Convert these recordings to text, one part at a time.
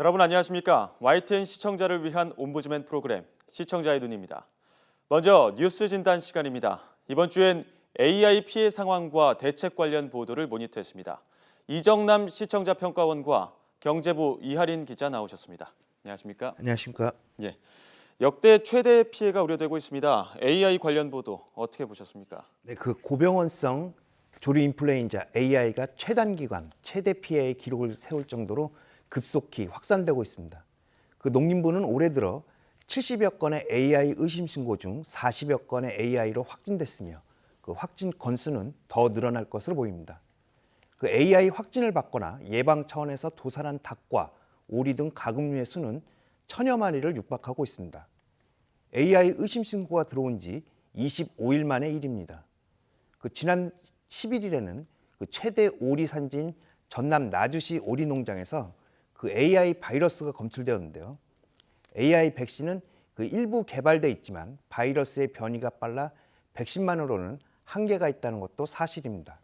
여러분 안녕하십니까? YTN 시청자를 위한 옴부즈맨 프로그램 시청자의 눈입니다. 먼저 뉴스 진단 시간입니다. 이번 주엔 AI 피해 상황과 대책 관련 보도를 모니터했습니다. 이정남 시청자 평가원과 경제부 이하린 기자 나오셨습니다. 안녕하십니까? 안녕하십니까? 예. 역대 최대 피해가 우려되고 있습니다. AI 관련 보도 어떻게 보셨습니까? 네, 그 고병원성 조류 인플루엔자 AI가 최단기간 최대 피해의 기록을 세울 정도로 급속히 확산되고 있습니다. 그 농림부는 올해 들어 70여 건의 AI 의심 신고 중 40여 건의 AI로 확진됐으며 그 확진 건수는 더 늘어날 것으로 보입니다. 그 AI 확진을 받거나 예방 차원에서 도살한 닭과 오리 등 가금류의 수는 천여 마리를 육박하고 있습니다. AI 의심 신고가 들어온 지 25일 만의 일입니다. 그 지난 11일에는 그 최대 오리 산지인 전남 나주시 오리 농장에서 그 AI 바이러스가 검출되었는데요. AI 백신은 그 일부 개발돼 있지만 바이러스의 변이가 빨라 백신만으로는 한계가 있다는 것도 사실입니다.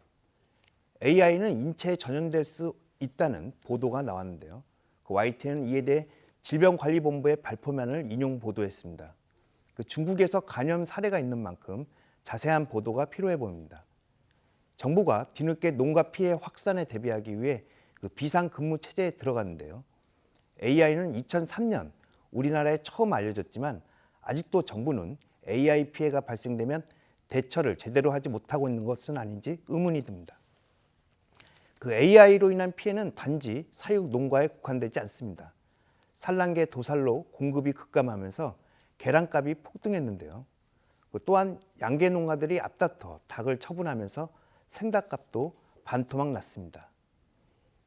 AI는 인체에 전염될 수 있다는 보도가 나왔는데요. 그 YTN은 이에 대해 질병관리본부의 발표만을 인용 보도했습니다. 그 중국에서 감염 사례가 있는 만큼 자세한 보도가 필요해 보입니다. 정부가 뒤늦게 농가 피해 확산에 대비하기 위해 그 비상근무 체제에 들어갔는데요. AI는 2003년 우리나라에 처음 알려졌지만 아직도 정부는 AI 피해가 발생되면 대처를 제대로 하지 못하고 있는 것은 아닌지 의문이 듭니다. 그 AI로 인한 피해는 단지 사육 농가에 국한되지 않습니다. 산란계 도살로 공급이 급감하면서 계란값이 폭등했는데요. 또한 양계 농가들이 앞다퉈 닭을 처분하면서 생닭값도 반토막 났습니다.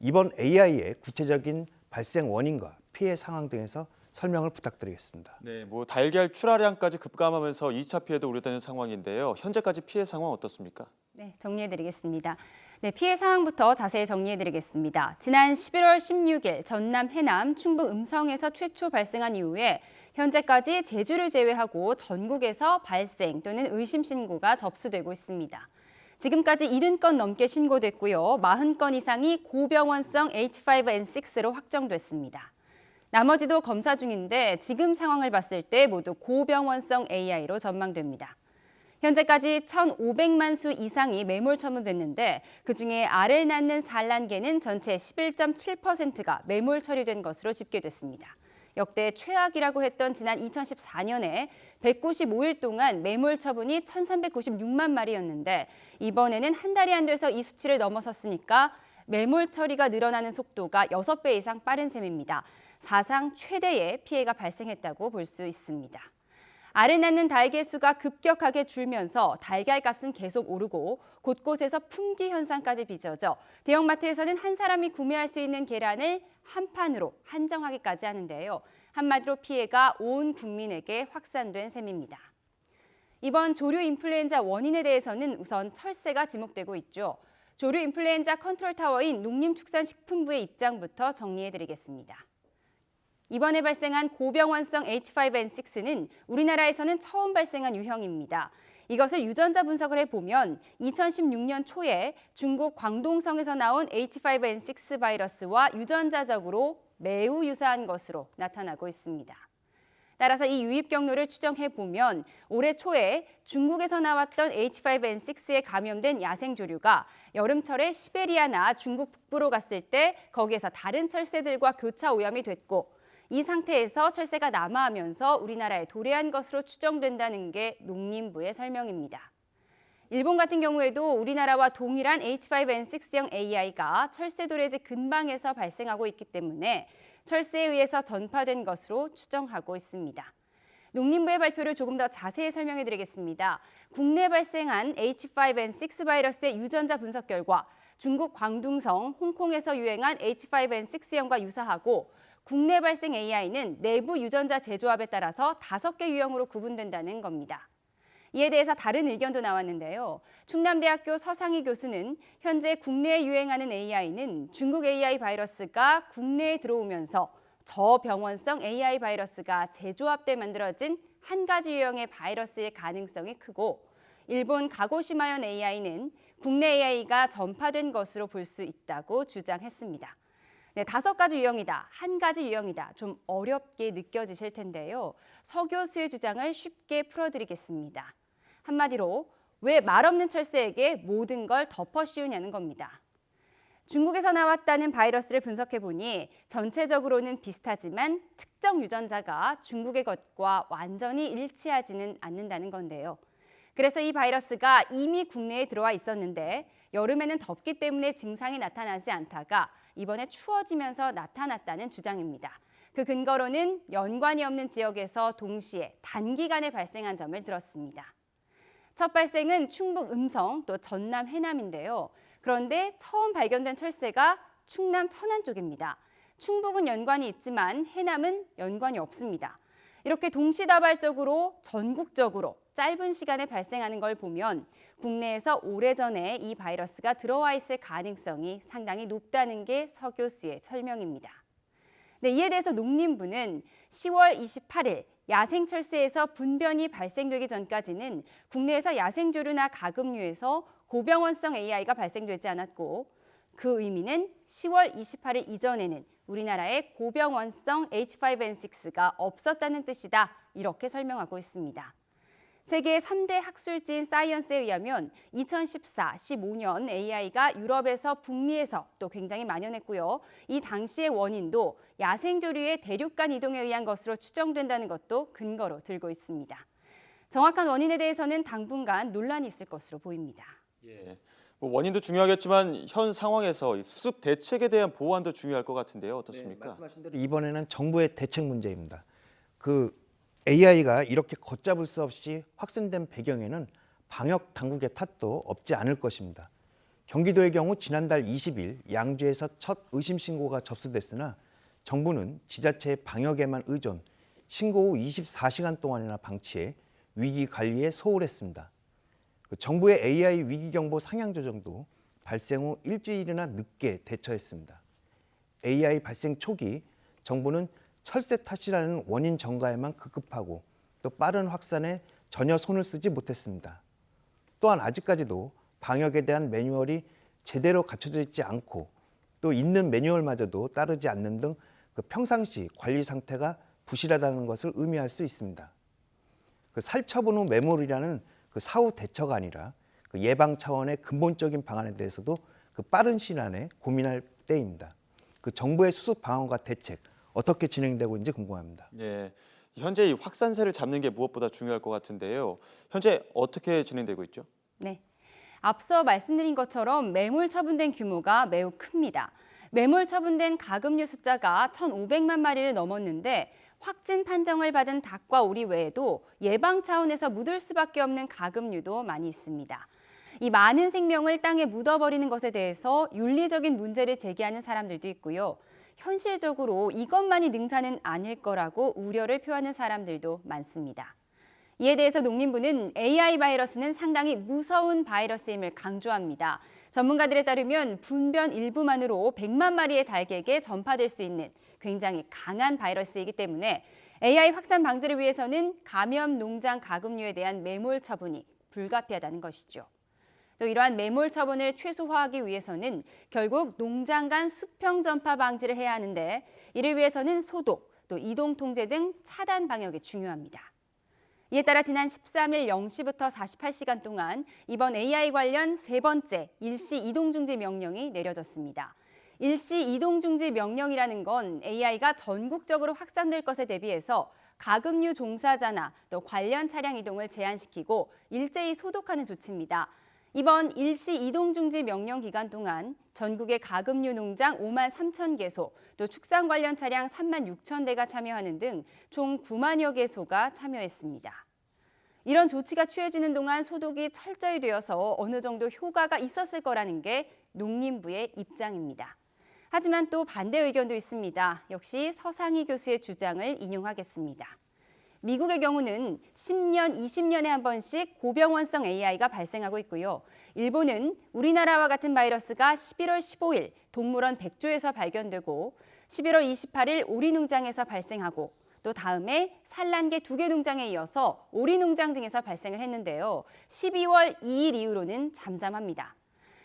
이번 AI의 구체적인 발생 원인과 피해 상황 등에서 설명을 부탁드리겠습니다. 네, 달걀 출하량까지 급감하면서 2차 피해도 우려되는 상황인데요. 현재까지 피해 상황 어떻습니까? 네, 정리해드리겠습니다. 네, 피해 상황부터 자세히 정리해드리겠습니다. 지난 11월 16일 전남 해남, 충북 음성에서 최초 발생한 이후에 현재까지 제주를 제외하고 전국에서 발생 또는 의심 신고가 접수되고 있습니다. 지금까지 70건 넘게 신고됐고요. 40건 이상이 고병원성 H5N6로 확정됐습니다. 나머지도 검사 중인데 지금 상황을 봤을 때 모두 고병원성 AI로 전망됩니다. 현재까지 1,500만 수 이상이 매몰 처분됐는데 그중에 알을 낳는 산란계는 전체 11.7%가 매몰 처리된 것으로 집계됐습니다. 역대 최악이라고 했던 지난 2014년에 195일 동안 매몰 처분이 1,396만 마리였는데 이번에는 한 달이 안 돼서 이 수치를 넘어섰으니까 매몰 처리가 늘어나는 속도가 6배 이상 빠른 셈입니다. 사상 최대의 피해가 발생했다고 볼 수 있습니다. 알을 낳는 달개 수가 급격하게 줄면서 달걀 값은 계속 오르고 곳곳에서 품귀 현상까지 빚어져 대형마트에서는 한 사람이 구매할 수 있는 계란을 한 판으로 한정하기까지 하는데요. 한마디로 피해가 온 국민에게 확산된 셈입니다. 이번 조류 인플루엔자 원인에 대해서는 우선 철새가 지목되고 있죠. 조류 인플루엔자 컨트롤타워인 농림축산식품부의 입장부터 정리해드리겠습니다. 이번에 발생한 고병원성 H5N6는 우리나라에서는 처음 발생한 유형입니다. 이것을 유전자 분석을 해보면 2016년 초에 중국 광동성에서 나온 H5N6 바이러스와 유전자적으로 매우 유사한 것으로 나타나고 있습니다. 따라서 이 유입 경로를 추정해보면 올해 초에 중국에서 나왔던 H5N6에 감염된 야생조류가 여름철에 시베리아나 중국 북부로 갔을 때 거기에서 다른 철새들과 교차 오염이 됐고 이 상태에서 철새가 남하하면서 우리나라에 도래한 것으로 추정된다는 게 농림부의 설명입니다. 일본 같은 경우에도 우리나라와 동일한 H5N6형 AI가 철새도래지 근방에서 발생하고 있기 때문에 철새에 의해서 전파된 것으로 추정하고 있습니다. 농림부의 발표를 조금 더 자세히 설명해 드리겠습니다. 국내 발생한 H5N6 바이러스의 유전자 분석 결과 중국 광둥성, 홍콩에서 유행한 H5N6형과 유사하고 국내 발생 AI는 내부 유전자 재조합에 따라서 5개 유형으로 구분된다는 겁니다. 이에 대해서 다른 의견도 나왔는데요. 충남대학교 서상희 교수는 현재 국내에 유행하는 AI는 중국 AI 바이러스가 국내에 들어오면서 저병원성 AI 바이러스가 재조합돼 만들어진 한 가지 유형의 바이러스일 가능성이 크고 일본 가고시마현 AI는 국내 AI가 전파된 것으로 볼 수 있다고 주장했습니다. 네, 5가지 유형이다, 1가지 유형이다 좀 어렵게 느껴지실 텐데요. 서 교수의 주장을 쉽게 풀어드리겠습니다. 한마디로 왜 말 없는 철새에게 모든 걸 덮어 씌우냐는 겁니다. 중국에서 나왔다는 바이러스를 분석해보니 전체적으로는 비슷하지만 특정 유전자가 중국의 것과 완전히 일치하지는 않는다는 건데요. 그래서 이 바이러스가 이미 국내에 들어와 있었는데 여름에는 덥기 때문에 증상이 나타나지 않다가 이번에 추워지면서 나타났다는 주장입니다. 그 근거로는 연관이 없는 지역에서 동시에 단기간에 발생한 점을 들었습니다. 첫 발생은 충북 음성 또 전남 해남인데요. 그런데 처음 발견된 철새가 충남 천안 쪽입니다. 충북은 연관이 있지만 해남은 연관이 없습니다. 이렇게 동시다발적으로 전국적으로 짧은 시간에 발생하는 걸 보면 국내에서 오래전에 이 바이러스가 들어와 있을 가능성이 상당히 높다는 게 서 교수의 설명입니다. 네, 이에 대해서 농림부는 10월 28일 야생철새에서 분변이 발생되기 전까지는 국내에서 야생조류나 가금류에서 고병원성 AI가 발생되지 않았고 그 의미는 10월 28일 이전에는 우리나라에 고병원성 H5N6가 없었다는 뜻이다. 이렇게 설명하고 있습니다. 세계 3대 학술지인 사이언스에 의하면 2014, 15년 AI가 유럽에서 북미에서 또 굉장히 만연했고요. 이 당시의 원인도 야생조류의 대륙간 이동에 의한 것으로 추정된다는 것도 근거로 들고 있습니다. 정확한 원인에 대해서는 당분간 논란이 있을 것으로 보입니다. 예. 원인도 중요하겠지만 현 상황에서 수습 대책에 대한 보완도 중요할 것 같은데요. 어떻습니까? 말씀하신 대로 이번에는 정부의 대책 문제입니다. AI가 이렇게 걷잡을 수 없이 확산된 배경에는 방역 당국의 탓도 없지 않을 것입니다. 경기도의 경우 지난달 20일 양주에서 첫 의심 신고가 접수됐으나 정부는 지자체의 방역에만 의존, 신고 후 24시간 동안이나 방치해 위기 관리에 소홀했습니다. 정부의 AI 위기 경보 상향 조정도 발생 후 일주일이나 늦게 대처했습니다. AI 발생 초기 정부는 철새 탓이라는 원인 전가에만 급급하고 또 빠른 확산에 전혀 손을 쓰지 못했습니다. 또한 아직까지도 방역에 대한 매뉴얼이 제대로 갖춰져 있지 않고 또 있는 매뉴얼마저도 따르지 않는 등 평상시 관리 상태가 부실하다는 것을 의미할 수 있습니다. 살처분 후 매몰이라는 사후 대처가 아니라 예방 차원의 근본적인 방안에 대해서도 빠른 시일 안에 고민할 때입니다. 정부의 수습 방안과 대책 어떻게 진행되고 있는지 궁금합니다. 네, 현재 이 확산세를 잡는 게 무엇보다 중요할 것 같은데요. 현재 어떻게 진행되고 있죠? 네, 앞서 말씀드린 것처럼 매몰 처분된 규모가 매우 큽니다. 매몰 처분된 가금류 숫자가 1,500만 마리를 넘었는데 확진 판정을 받은 닭과 오리 외에도 예방 차원에서 묻을 수밖에 없는 가금류도 많이 있습니다. 이 많은 생명을 땅에 묻어버리는 것에 대해서 윤리적인 문제를 제기하는 사람들도 있고요. 현실적으로 이것만이 능사는 아닐 거라고 우려를 표하는 사람들도 많습니다. 이에 대해서 농림부는 AI 바이러스는 상당히 무서운 바이러스임을 강조합니다. 전문가들에 따르면 분변 일부만으로 100만 마리의 닭에게 전파될 수 있는 굉장히 강한 바이러스이기 때문에 AI 확산 방지를 위해서는 감염 농장 가금류에 대한 매몰 처분이 불가피하다는 것이죠. 또 이러한 매몰 처분을 최소화하기 위해서는 결국 농장 간 수평 전파 방지를 해야 하는데 이를 위해서는 소독, 또 이동 통제 등 차단 방역이 중요합니다. 이에 따라 지난 13일 0시부터 48시간 동안 이번 AI 관련 세 번째 일시 이동 중지 명령이 내려졌습니다. 일시 이동 중지 명령이라는 건 AI가 전국적으로 확산될 것에 대비해서 가금류 종사자나 또 관련 차량 이동을 제한시키고 일제히 소독하는 조치입니다. 이번 일시 이동 중지 명령 기간 동안 전국의 가금류 농장 5만 3천 개소, 또 축산 관련 차량 3만 6천 대가 참여하는 등 총 9만여 개소가 참여했습니다. 이런 조치가 취해지는 동안 소독이 철저히 되어서 어느 정도 효과가 있었을 거라는 게 농림부의 입장입니다. 하지만 또 반대 의견도 있습니다. 역시 서상희 교수의 주장을 인용하겠습니다. 미국의 경우는 10년, 20년에 한 번씩 고병원성 AI가 발생하고 있고요. 일본은 우리나라와 같은 바이러스가 11월 15일 동물원 100조에서 발견되고 11월 28일 오리 농장에서 발생하고 또 다음에 산란계 2개 농장에 이어서 오리 농장 등에서 발생을 했는데요. 12월 2일 이후로는 잠잠합니다.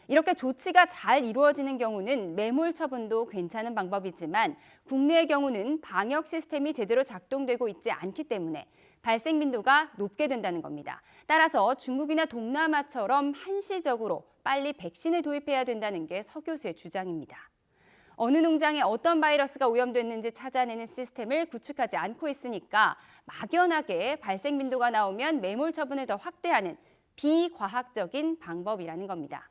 이렇게 조치가 잘 이루어지는 경우는 매몰 처분도 괜찮은 방법이지만 국내의 경우는 방역 시스템이 제대로 작동되고 있지 않기 때문에 발생 빈도가 높게 된다는 겁니다. 따라서 중국이나 동남아처럼 한시적으로 빨리 백신을 도입해야 된다는 게 서 교수의 주장입니다. 어느 농장에 어떤 바이러스가 오염됐는지 찾아내는 시스템을 구축하지 않고 있으니까 막연하게 발생 빈도가 나오면 매몰 처분을 더 확대하는 비과학적인 방법이라는 겁니다.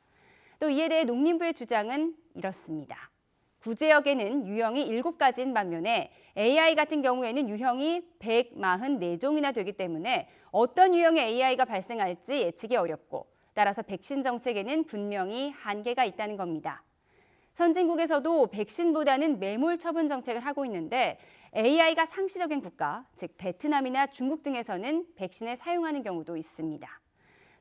또 이에 대해 농림부의 주장은 이렇습니다. 구제역에는 유형이 7가지인 반면에 AI 같은 경우에는 유형이 144종이나 되기 때문에 어떤 유형의 AI가 발생할지 예측이 어렵고 따라서 백신 정책에는 분명히 한계가 있다는 겁니다. 선진국에서도 백신보다는 매몰 처분 정책을 하고 있는데 AI가 상시적인 국가, 즉 베트남이나 중국 등에서는 백신을 사용하는 경우도 있습니다.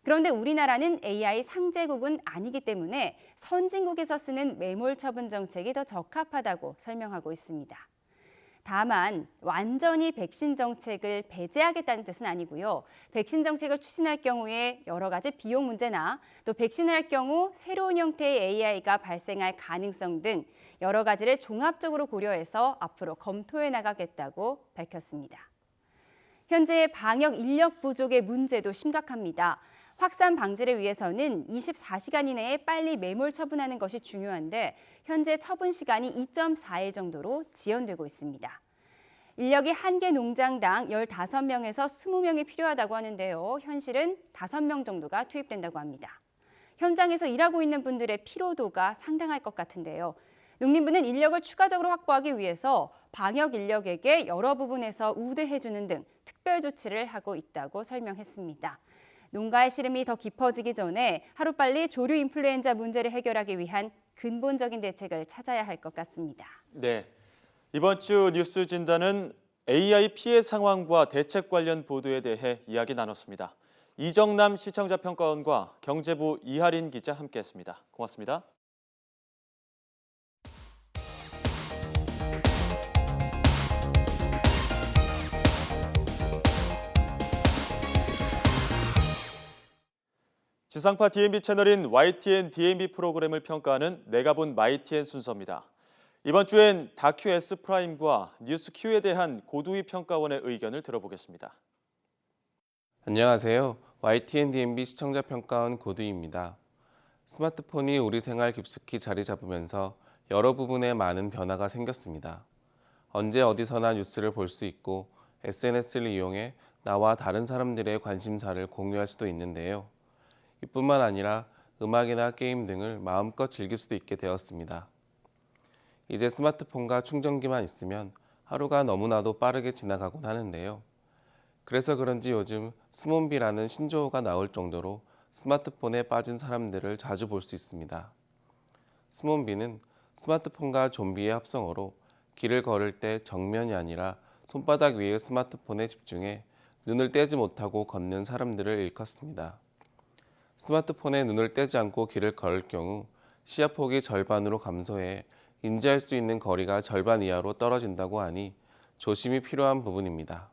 그런데 우리나라는 AI 상재국은 아니기 때문에 선진국에서 쓰는 매몰 처분 정책이 더 적합하다고 설명하고 있습니다. 다만 완전히 백신 정책을 배제하겠다는 뜻은 아니고요. 백신 정책을 추진할 경우에 여러 가지 비용 문제나 또 백신을 할 경우 새로운 형태의 AI가 발생할 가능성 등 여러 가지를 종합적으로 고려해서 앞으로 검토해 나가겠다고 밝혔습니다. 현재 방역 인력 부족의 문제도 심각합니다. 확산 방지를 위해서는 24시간 이내에 빨리 매몰 처분하는 것이 중요한데 현재 처분 시간이 2.4일 정도로 지연되고 있습니다. 인력이 한 개 농장당 15명에서 20명이 필요하다고 하는데요. 현실은 5명 정도가 투입된다고 합니다. 현장에서 일하고 있는 분들의 피로도가 상당할 것 같은데요. 농림부는 인력을 추가적으로 확보하기 위해서 방역 인력에게 여러 부분에서 우대해주는 등 특별 조치를 하고 있다고 설명했습니다. 농가의 시름이 더 깊어지기 전에 하루빨리 조류 인플루엔자 문제를 해결하기 위한 근본적인 대책을 찾아야 할 것 같습니다. 네, 이번 주 뉴스 진단은 AI 피해 상황과 대책 관련 보도에 대해 이야기 나눴습니다. 이정남 시청자 평가원과 경제부 이하린 기자 함께했습니다. 고맙습니다. 지상파 DMB 채널인 YTN DMB 프로그램을 평가하는 내가 본 YTN 순서입니다. 이번 주엔 다큐 S프라임과 뉴스 Q에 대한 고두희 평가원의 의견을 들어보겠습니다. 안녕하세요. YTN DMB 시청자 평가원 고두희입니다. 스마트폰이 우리 생활 깊숙이 자리 잡으면서 여러 부분에 많은 변화가 생겼습니다. 언제 어디서나 뉴스를 볼 수 있고 SNS를 이용해 나와 다른 사람들의 관심사를 공유할 수도 있는데요. 이뿐만 아니라 음악이나 게임 등을 마음껏 즐길 수도 있게 되었습니다. 이제 스마트폰과 충전기만 있으면 하루가 너무나도 빠르게 지나가곤 하는데요. 그래서 그런지 요즘 스몬비라는 신조어가 나올 정도로 스마트폰에 빠진 사람들을 자주 볼 수 있습니다. 스몬비는 스마트폰과 좀비의 합성어로 길을 걸을 때 정면이 아니라 손바닥 위의 스마트폰에 집중해 눈을 떼지 못하고 걷는 사람들을 일컫습니다. 스마트폰에 눈을 떼지 않고 길을 걸을 경우 시야폭이 절반으로 감소해 인지할 수 있는 거리가 절반 이하로 떨어진다고 하니 조심이 필요한 부분입니다.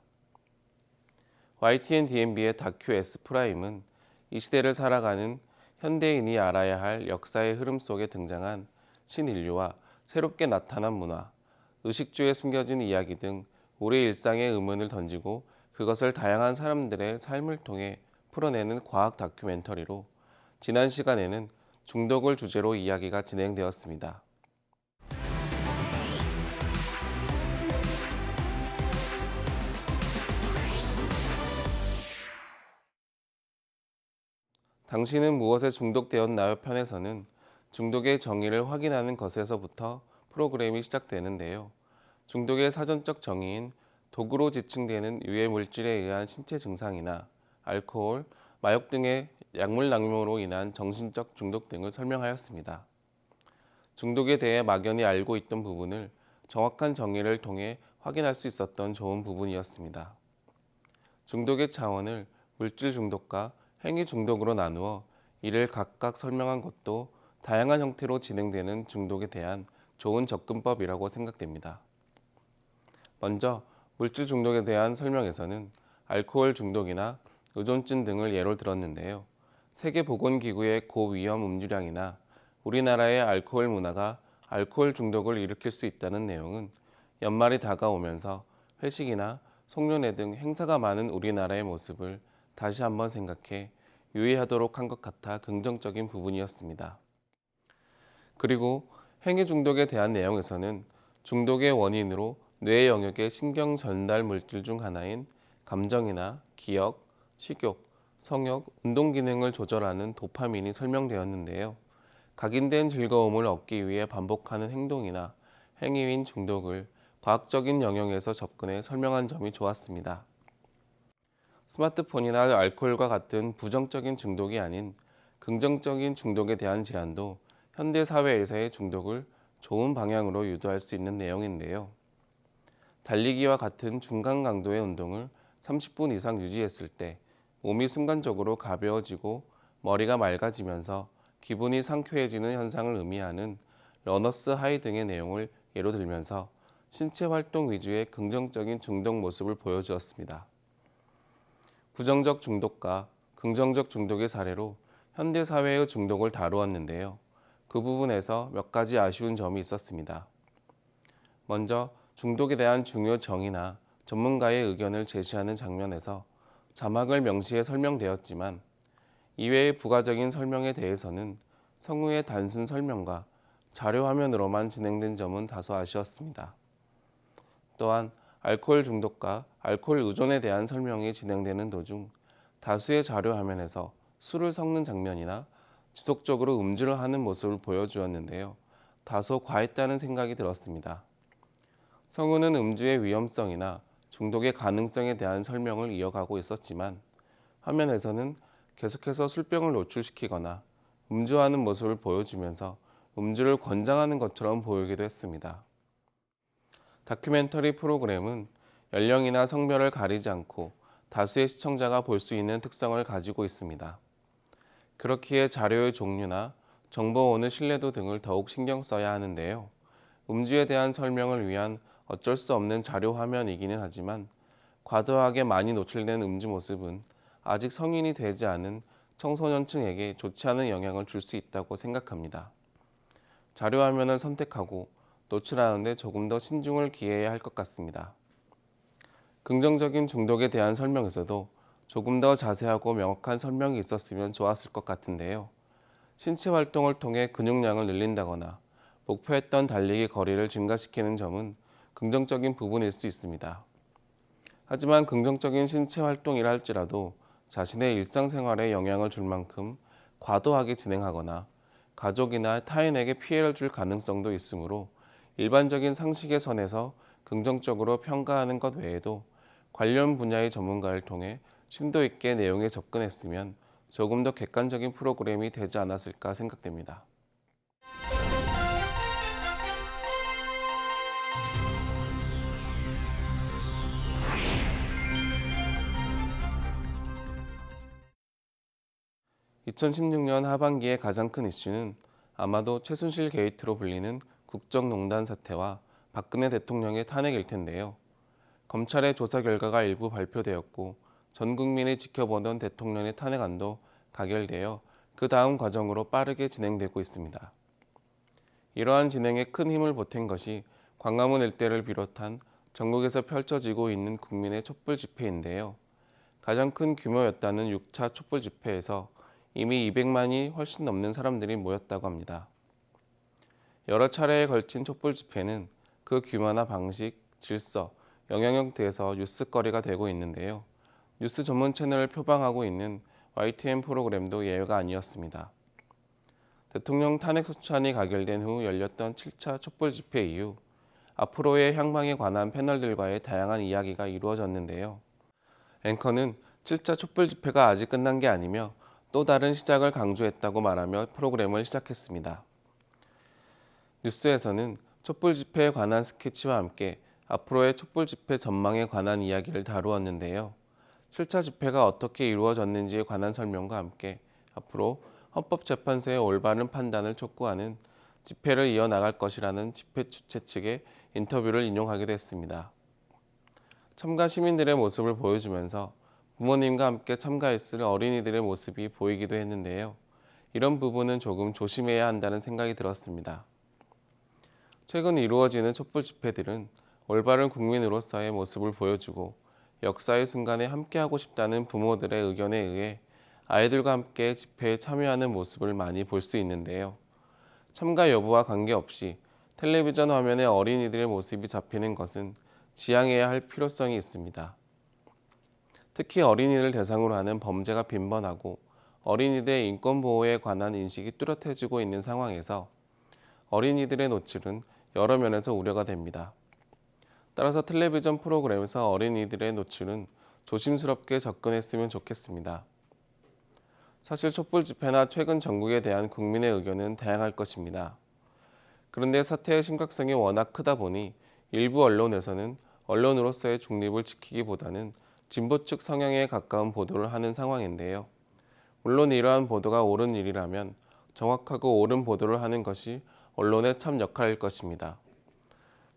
YTN DMB의 다큐 S프라임은 이 시대를 살아가는 현대인이 알아야 할 역사의 흐름 속에 등장한 신인류와 새롭게 나타난 문화, 의식주에 숨겨진 이야기 등 우리 일상의 의문을 던지고 그것을 다양한 사람들의 삶을 통해 풀어내는 과학 다큐멘터리로 지난 시간에는 중독을 주제로 이야기가 진행되었습니다. 당신은 무엇에 중독되었나요? 편에서는 중독의 정의를 확인하는 것에서부터 프로그램이 시작되는데요. 중독의 사전적 정의인 독으로 지칭되는 유해 물질에 의한 신체 증상이나 알코올, 마약 등의 약물 낭용으로 인한 정신적 중독 등을 설명하였습니다. 중독에 대해 막연히 알고 있던 부분을 정확한 정의를 통해 확인할 수 있었던 좋은 부분이었습니다. 중독의 차원을 물질 중독과 행위 중독으로 나누어 이를 각각 설명한 것도 다양한 형태로 진행되는 중독에 대한 좋은 접근법이라고 생각됩니다. 먼저 물질 중독에 대한 설명에서는 알코올 중독이나 의존증 등을 예로 들었는데요. 세계보건기구의 고위험 음주량이나 우리나라의 알코올 문화가 알코올 중독을 일으킬 수 있다는 내용은 연말이 다가오면서 회식이나 송년회 등 행사가 많은 우리나라의 모습을 다시 한번 생각해 유의하도록 한 것 같아 긍정적인 부분이었습니다. 그리고 행위 중독에 대한 내용에서는 중독의 원인으로 뇌 영역의 신경 전달 물질 중 하나인 감정이나 기억, 식욕, 성욕, 운동 기능을 조절하는 도파민이 설명되었는데요. 각인된 즐거움을 얻기 위해 반복하는 행동이나 행위인 중독을 과학적인 영역에서 접근해 설명한 점이 좋았습니다. 스마트폰이나 알코올과 같은 부정적인 중독이 아닌 긍정적인 중독에 대한 제안도 현대 사회에서의 중독을 좋은 방향으로 유도할 수 있는 내용인데요. 달리기와 같은 중간 강도의 운동을 30분 이상 유지했을 때 몸이 순간적으로 가벼워지고 머리가 맑아지면서 기분이 상쾌해지는 현상을 의미하는 러너스 하이 등의 내용을 예로 들면서 신체 활동 위주의 긍정적인 중독 모습을 보여주었습니다. 부정적 중독과 긍정적 중독의 사례로 현대 사회의 중독을 다루었는데요. 그 부분에서 몇 가지 아쉬운 점이 있었습니다. 먼저 중독에 대한 중요 정의나 전문가의 의견을 제시하는 장면에서 자막을 명시해 설명되었지만 이외의 부가적인 설명에 대해서는 성우의 단순 설명과 자료 화면으로만 진행된 점은 다소 아쉬웠습니다. 또한 알코올 중독과 알코올 의존에 대한 설명이 진행되는 도중 다수의 자료 화면에서 술을 섞는 장면이나 지속적으로 음주를 하는 모습을 보여주었는데요. 다소 과했다는 생각이 들었습니다. 성우는 음주의 위험성이나 중독의 가능성에 대한 설명을 이어가고 있었지만 화면에서는 계속해서 술병을 노출시키거나 음주하는 모습을 보여주면서 음주를 권장하는 것처럼 보이기도 했습니다. 다큐멘터리 프로그램은 연령이나 성별을 가리지 않고 다수의 시청자가 볼 수 있는 특성을 가지고 있습니다. 그렇기에 자료의 종류나 정보원의 신뢰도 등을 더욱 신경 써야 하는데요. 음주에 대한 설명을 위한 어쩔 수 없는 자료 화면이기는 하지만 과도하게 많이 노출된 음주 모습은 아직 성인이 되지 않은 청소년층에게 좋지 않은 영향을 줄 수 있다고 생각합니다. 자료 화면을 선택하고 노출하는데 조금 더 신중을 기해야 할 것 같습니다. 긍정적인 중독에 대한 설명에서도 조금 더 자세하고 명확한 설명이 있었으면 좋았을 것 같은데요. 신체 활동을 통해 근육량을 늘린다거나 목표했던 달리기 거리를 증가시키는 점은 긍정적인 부분일 수 있습니다. 하지만 긍정적인 신체 활동이라 할지라도 자신의 일상생활에 영향을 줄 만큼 과도하게 진행하거나 가족이나 타인에게 피해를 줄 가능성도 있으므로 일반적인 상식의 선에서 긍정적으로 평가하는 것 외에도 관련 분야의 전문가를 통해 심도 있게 내용에 접근했으면 조금 더 객관적인 프로그램이 되지 않았을까 생각됩니다. (2016년) 하반기의 가장 큰 이슈는 아마도 최순실 게이트로 불리는 국정농단 사태와 박근혜 대통령의 탄핵일 텐데요. 검찰의 조사 결과가 일부 발표되었고 전 국민이 지켜보던 대통령의 탄핵안도 가결되어 그 다음 과정으로 빠르게 진행되고 있습니다. 이러한 진행에 큰 힘을 보탠 것이 광화문 일대를 비롯한 전국에서 펼쳐지고 있는 국민의 촛불 집회인데요. 가장 큰 규모였다는 6차 촛불 집회에서 이미 200만이 훨씬 넘는 사람들이 모였다고 합니다. 여러 차례에 걸친 촛불 집회는 그 규모나 방식, 질서, 영향력 등에서 뉴스거리가 되고 있는데요. 뉴스 전문 채널을 표방하고 있는 YTN 프로그램도 예외가 아니었습니다. 대통령 탄핵 소추안이 가결된 후 열렸던 7차 촛불 집회 이후 앞으로의 향방에 관한 패널들과의 다양한 이야기가 이루어졌는데요. 앵커는 7차 촛불 집회가 아직 끝난 게 아니며 또 다른 시작을 강조했다고 말하며 프로그램을 시작했습니다. 뉴스에서는 촛불 집회에 관한 스케치와 함께 앞으로의 촛불 집회 전망에 관한 이야기를 다루었는데요. 7차 집회가 어떻게 이루어졌는지에 관한 설명과 함께 앞으로 헌법재판소의 올바른 판단을 촉구하는 집회를 이어나갈 것이라는 집회 주최 측의 인터뷰를 인용하기도 했습니다. 참가 시민들의 모습을 보여주면서 부모님과 함께 참가했을 어린이들의 모습이 보이기도 했는데요. 이런 부분은 조금 조심해야 한다는 생각이 들었습니다. 최근 이루어지는 촛불 집회들은 올바른 국민으로서의 모습을 보여주고 역사의 순간에 함께하고 싶다는 부모들의 의견에 의해 아이들과 함께 집회에 참여하는 모습을 많이 볼 수 있는데요. 참가 여부와 관계없이 텔레비전 화면에 어린이들의 모습이 잡히는 것은 지양해야 할 필요성이 있습니다. 특히 어린이를 대상으로 하는 범죄가 빈번하고 어린이들의 인권 보호에 관한 인식이 뚜렷해지고 있는 상황에서 어린이들의 노출은 여러 면에서 우려가 됩니다. 따라서 텔레비전 프로그램에서 어린이들의 노출은 조심스럽게 접근했으면 좋겠습니다. 사실 촛불 집회나 최근 전국에 대한 국민의 의견은 다양할 것입니다. 그런데 사태의 심각성이 워낙 크다 보니 일부 언론에서는 언론으로서의 중립을 지키기보다는 진보 측 성향에 가까운 보도를 하는 상황인데요. 물론 이러한 보도가 옳은 일이라면 정확하고 옳은 보도를 하는 것이 언론의 참 역할일 것입니다.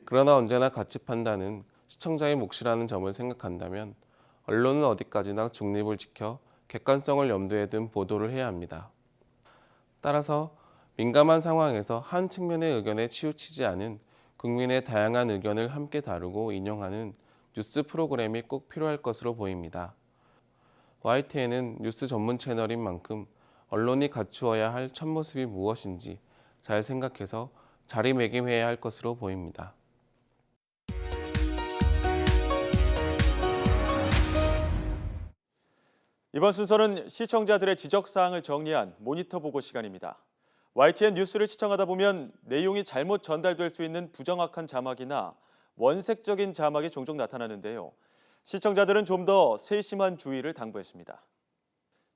그러나 언제나 가치 판단은 시청자의 몫이라는 점을 생각한다면 언론은 어디까지나 중립을 지켜 객관성을 염두에 둔 보도를 해야 합니다. 따라서 민감한 상황에서 한 측면의 의견에 치우치지 않은 국민의 다양한 의견을 함께 다루고 인용하는 뉴스 프로그램이 꼭 필요할 것으로 보입니다. YTN은 뉴스 전문 채널인 만큼 언론이 갖추어야 할 첫모습이 무엇인지 잘 생각해서 자리매김해야 할 것으로 보입니다. 이번 순서는 시청자들의 지적사항을 정리한 모니터 보고 시간입니다. YTN 뉴스를 시청하다 보면 내용이 잘못 전달될 수 있는 부정확한 자막이나 원색적인 자막이 종종 나타나는데요. 시청자들은 좀 더 세심한 주의를 당부했습니다.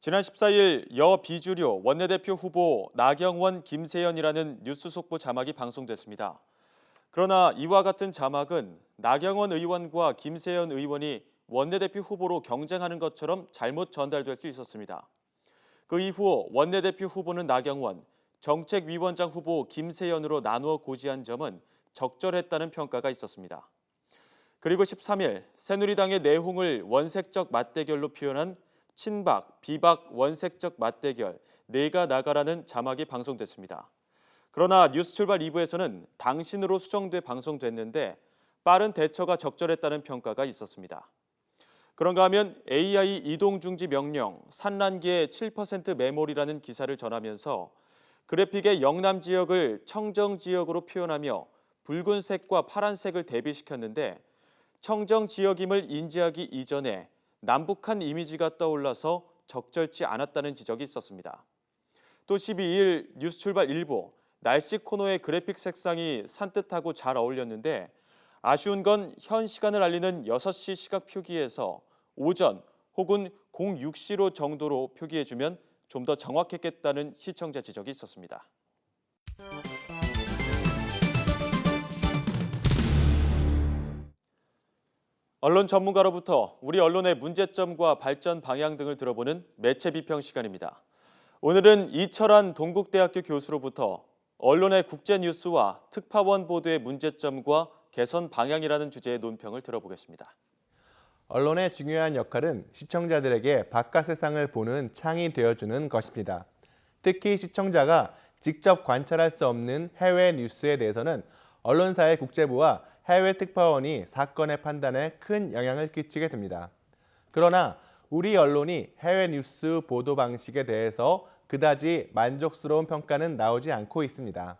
지난 14일 여비주류 원내대표 후보 나경원, 김세연이라는 뉴스 속보 자막이 방송됐습니다. 그러나 이와 같은 자막은 나경원 의원과 김세연 의원이 원내대표 후보로 경쟁하는 것처럼 잘못 전달될 수 있었습니다. 그 이후 원내대표 후보는 나경원, 정책위원장 후보 김세연으로 나누어 고지한 점은 적절했다는 평가가 있었습니다. 그리고 13일 새누리당의 내홍을 원색적 맞대결로 표현한 친박, 비박 원색적 맞대결, 내가 나가라는 자막이 방송됐습니다. 그러나 뉴스출발 2부에서는 당신으로 수정돼 방송됐는데 빠른 대처가 적절했다는 평가가 있었습니다. 그런가 하면 AI 이동중지 명령, 산란기의 7% 매몰이라는 기사를 전하면서 그래픽의 영남 지역을 청정 지역으로 표현하며 붉은색과 파란색을 대비시켰는데 청정 지역임을 인지하기 이전에 남북한 이미지가 떠올라서 적절치 않았다는 지적이 있었습니다. 또 12일 뉴스출발 일부 날씨 코너의 그래픽 색상이 산뜻하고 잘 어울렸는데 아쉬운 건 현 시간을 알리는 6시 시각 표기에서 오전 혹은 06시로 정도로 표기해주면 좀 더 정확했겠다는 시청자 지적이 있었습니다. 언론 전문가로부터 우리 언론의 문제점과 발전 방향 등을 들어보는 매체 비평 시간입니다. 오늘은 이철한 동국대학교 교수로부터 언론의 국제 뉴스와 특파원 보도의 문제점과 개선 방향이라는 주제의 논평을 들어보겠습니다. 언론의 중요한 역할은 시청자들에게 바깥 세상을 보는 창이 되어주는 것입니다. 특히 시청자가 직접 관찰할 수 없는 해외 뉴스에 대해서는 언론사의 국제부와 해외 특파원이 사건의 판단에 큰 영향을 끼치게 됩니다. 그러나 우리 언론이 해외 뉴스 보도 방식에 대해서 그다지 만족스러운 평가는 나오지 않고 있습니다.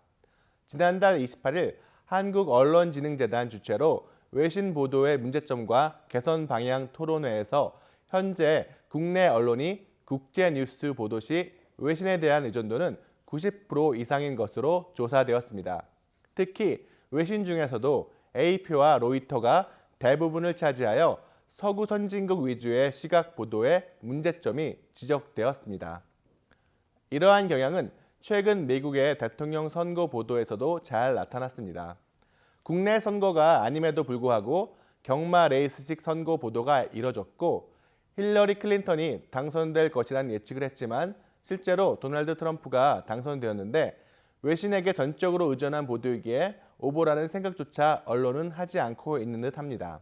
지난달 28일 한국언론진흥재단 주최로 외신 보도의 문제점과 개선 방향 토론회에서 현재 국내 언론이 국제 뉴스 보도 시 외신에 대한 의존도는 90% 이상인 것으로 조사되었습니다. 특히 외신 중에서도 AP와 로이터가 대부분을 차지하여 서구 선진국 위주의 시각 보도에 문제점이 지적되었습니다. 이러한 경향은 최근 미국의 대통령 선거 보도에서도 잘 나타났습니다. 국내 선거가 아님에도 불구하고 경마 레이스식 선거 보도가 이뤄졌고 힐러리 클린턴이 당선될 것이란 예측을 했지만 실제로 도널드 트럼프가 당선되었는데 외신에게 전적으로 의존한 보도이기에 오보라는 생각조차 언론은 하지 않고 있는 듯합니다.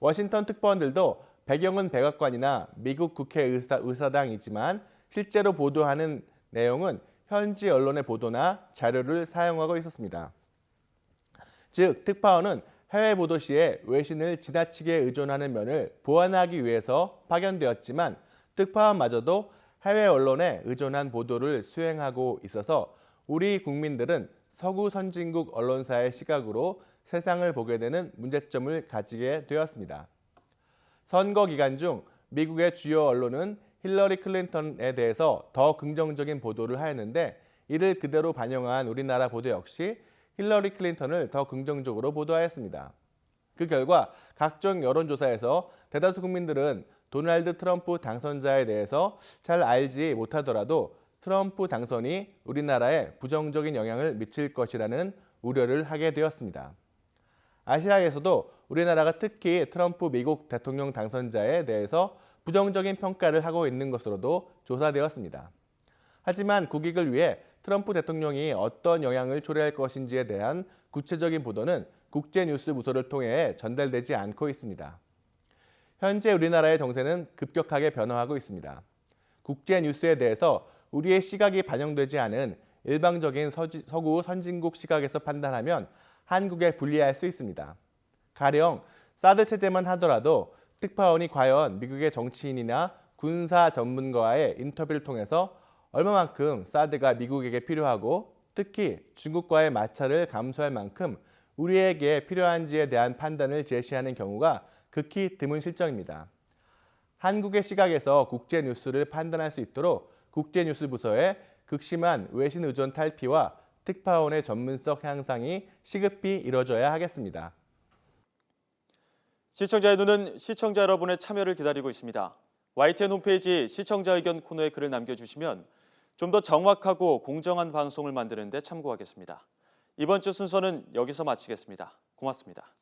워싱턴 특파원들도 배경은 백악관이나 미국 국회 의사당이지만 실제로 보도하는 내용은 현지 언론의 보도나 자료를 사용하고 있었습니다. 즉, 특파원은 해외 보도 시에 외신을 지나치게 의존하는 면을 보완하기 위해서 파견되었지만 특파원마저도 해외 언론에 의존한 보도를 수행하고 있어서 우리 국민들은 서구 선진국 언론사의 시각으로 세상을 보게 되는 문제점을 가지게 되었습니다. 선거 기간 중 미국의 주요 언론은 힐러리 클린턴에 대해서 더 긍정적인 보도를 하였는데 이를 그대로 반영한 우리나라 보도 역시 힐러리 클린턴을 더 긍정적으로 보도하였습니다. 그 결과 각종 여론조사에서 대다수 국민들은 도널드 트럼프 당선자에 대해서 잘 알지 못하더라도 트럼프 당선이 우리나라에 부정적인 영향을 미칠 것이라는 우려를 하게 되었습니다. 아시아에서도 우리나라가 특히 트럼프 미국 대통령 당선자에 대해서 부정적인 평가를 하고 있는 것으로도 조사되었습니다. 하지만 국익을 위해 트럼프 대통령이 어떤 영향을 초래할 것인지에 대한 구체적인 보도는 국제뉴스 부서를 통해 전달되지 않고 있습니다. 현재 우리나라의 정세는 급격하게 변화하고 있습니다. 국제뉴스에 대해서 우리의 시각이 반영되지 않은 일방적인 서구 선진국 시각에서 판단하면 한국에 불리할 수 있습니다. 가령 사드 체제만 하더라도 특파원이 과연 미국의 정치인이나 군사 전문가와의 인터뷰를 통해서 얼마만큼 사드가 미국에게 필요하고 특히 중국과의 마찰을 감수할 만큼 우리에게 필요한지에 대한 판단을 제시하는 경우가 극히 드문 실정입니다. 한국의 시각에서 국제뉴스를 판단할 수 있도록 국제뉴스 부서의 극심한 외신 의존 탈피와 특파원의 전문성 향상이 시급히 이뤄져야 하겠습니다. 시청자의 눈은 시청자 여러분의 참여를 기다리고 있습니다. YTN 홈페이지 시청자 의견 코너에 글을 남겨주시면 좀 더 정확하고 공정한 방송을 만드는 데 참고하겠습니다. 이번 주 순서는 여기서 마치겠습니다. 고맙습니다.